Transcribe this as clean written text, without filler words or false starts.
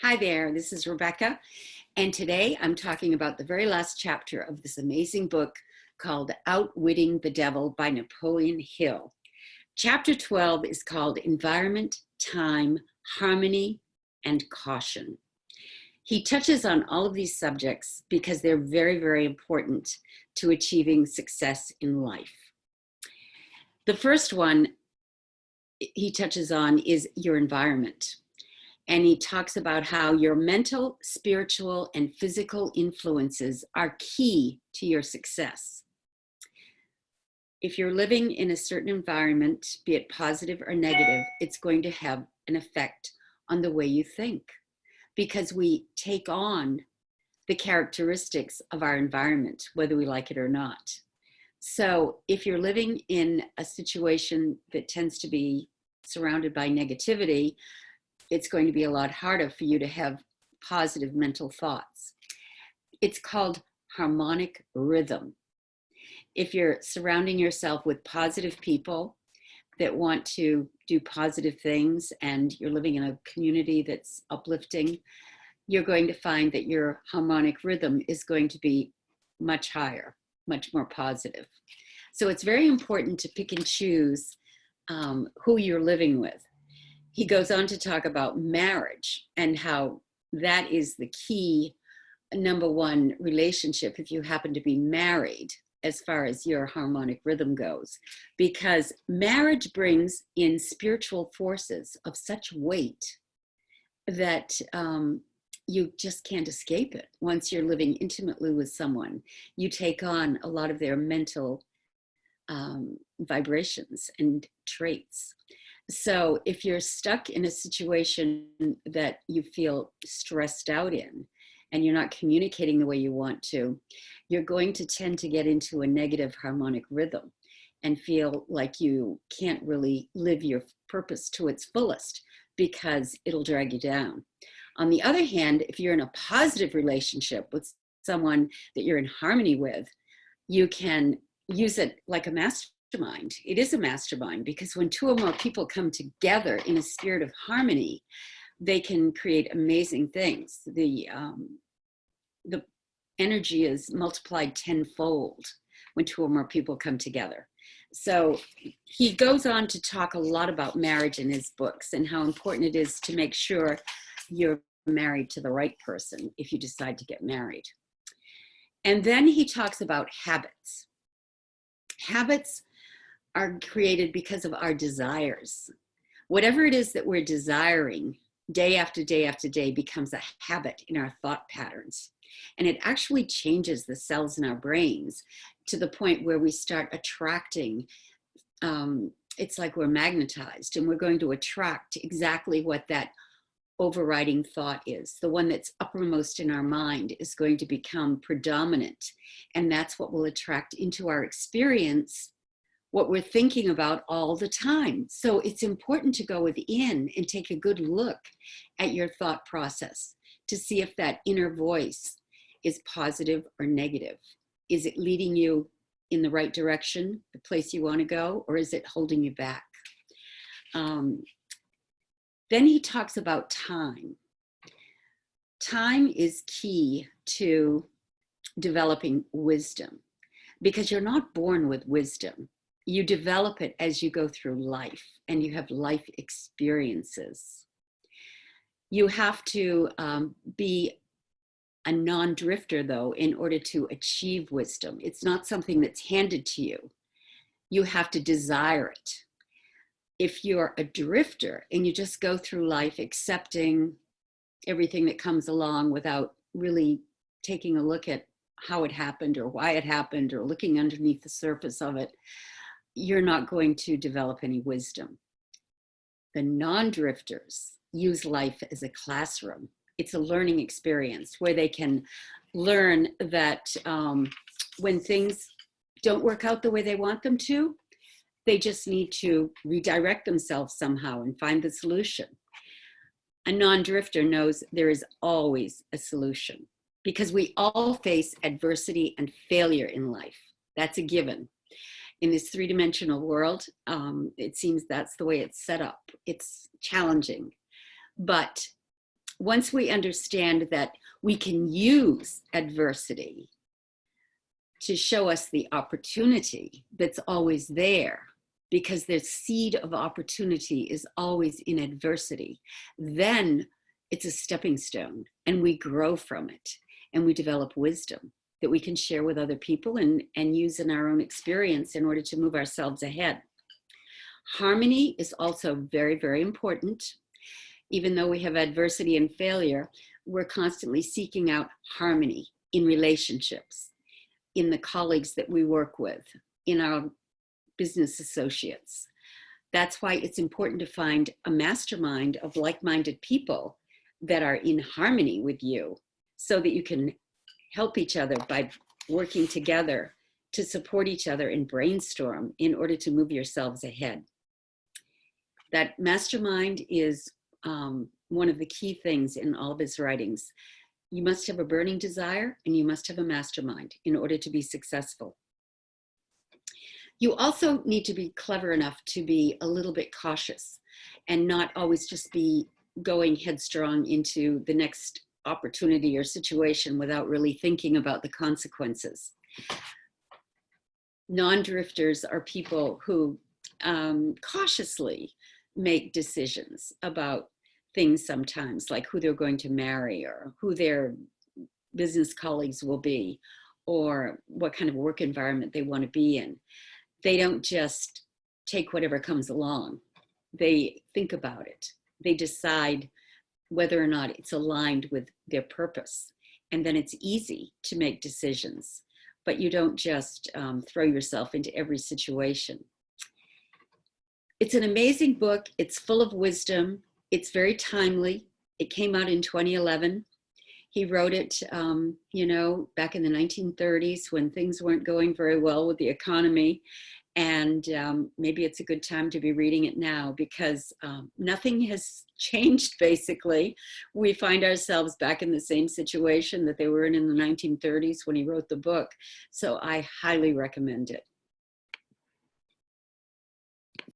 Hi there, this is Rebecca, and today I'm talking about the very last chapter of this amazing book called Outwitting the Devil by Napoleon Hill. Chapter 12 is called Environment, Time, Harmony, and Caution. He touches on all of these subjects because they're very, very important to achieving success in life. The first one he touches on is your environment. And he talks about how your mental, spiritual, and physical influences are key to your success. If you're living in a certain environment, be it positive or negative, it's going to have an effect on the way you think, because we take on the characteristics of our environment, whether we like it or not. So if you're living in a situation that tends to be surrounded by negativity, it's going to be a lot harder for you to have positive mental thoughts. It's called harmonic rhythm. If you're surrounding yourself with positive people that want to do positive things and you're living in a community that's uplifting, you're going to find that your harmonic rhythm is going to be much higher, much more positive. So it's very important to pick and choose who you're living with. He goes on to talk about marriage and how that is the key number one relationship if you happen to be married as far as your harmonic rhythm goes, because marriage brings in spiritual forces of such weight that you just can't escape it. Once you're living intimately with someone, you take on a lot of their mental vibrations and traits. So if you're stuck in a situation that you feel stressed out in and you're not communicating the way you want to, you're going to tend to get into a negative harmonic rhythm and feel like you can't really live your purpose to its fullest because it'll drag you down. On the other hand, if you're in a positive relationship with someone that you're in harmony with, you can use it like a mastermind. It is a mastermind because when two or more people come together in a spirit of harmony, they can create amazing things. The energy is multiplied tenfold when two or more people come together. So he goes on to talk a lot about marriage in his books and how important it is to make sure you're married to the right person if you decide to get married. And then he talks about habits. Habits are created because of our desires. Whatever it is that we're desiring, day after day after day becomes a habit in our thought patterns. And it actually changes the cells in our brains to the point where we start attracting, it's like we're magnetized and we're going to attract exactly what that overriding thought is. The one that's uppermost in our mind is going to become predominant. And that's what will attract into our experience what we're thinking about all the time. So it's important to go within and take a good look at your thought process to see if that inner voice is positive or negative. Is it leading you in the right direction, the place you want to go, or is it holding you back? Then he talks about time. Time is key to developing wisdom because you're not born with wisdom. You develop it as you go through life and you have life experiences. You have to be a non-drifter, though, in order to achieve wisdom. It's not something that's handed to you. You have to desire it. If you're a drifter and you just go through life accepting everything that comes along without really taking a look at how it happened or why it happened or looking underneath the surface of it, you're not going to develop any wisdom. The non-drifters use life as a classroom. It's a learning experience where they can learn that when things don't work out the way they want them to, they just need to redirect themselves somehow and find the solution. A non-drifter knows there is always a solution because we all face adversity and failure in life. That's a given. In this three-dimensional world, it seems that's the way it's set up. It's challenging, but once we understand that we can use adversity to show us the opportunity that's always there, because the seed of opportunity is always in adversity, then it's a stepping stone and we grow from it and we develop wisdom that we can share with other people and use in our own experience in order to move ourselves ahead. Harmony is also very, very important. Even though we have adversity and failure, we're constantly seeking out harmony in relationships, in the colleagues that we work with, in our business associates. That's why it's important to find a mastermind of like-minded people that are in harmony with you, so that you can help each other by working together to support each other and brainstorm in order to move yourselves ahead. That mastermind is one of the key things in all of his writings. You must have a burning desire and you must have a mastermind in order to be successful. You also need to be clever enough to be a little bit cautious and not always just be going headstrong into the next opportunity or situation without really thinking about the consequences. Non-drifters are people who cautiously make decisions about things sometimes, like who they're going to marry or who their business colleagues will be or what kind of work environment they want to be in. They don't just take whatever comes along. They think about it. They decide whether or not it's aligned with their purpose. And then it's easy to make decisions, but you don't just throw yourself into every situation. It's an amazing book. It's full of wisdom. It's very timely. It came out in 2011. He wrote it, you know, back in the 1930s when things weren't going very well with the economy. And maybe it's a good time to be reading it now, because nothing has changed, basically. We find ourselves back in the same situation that they were in the 1930s when he wrote the book. So I highly recommend it.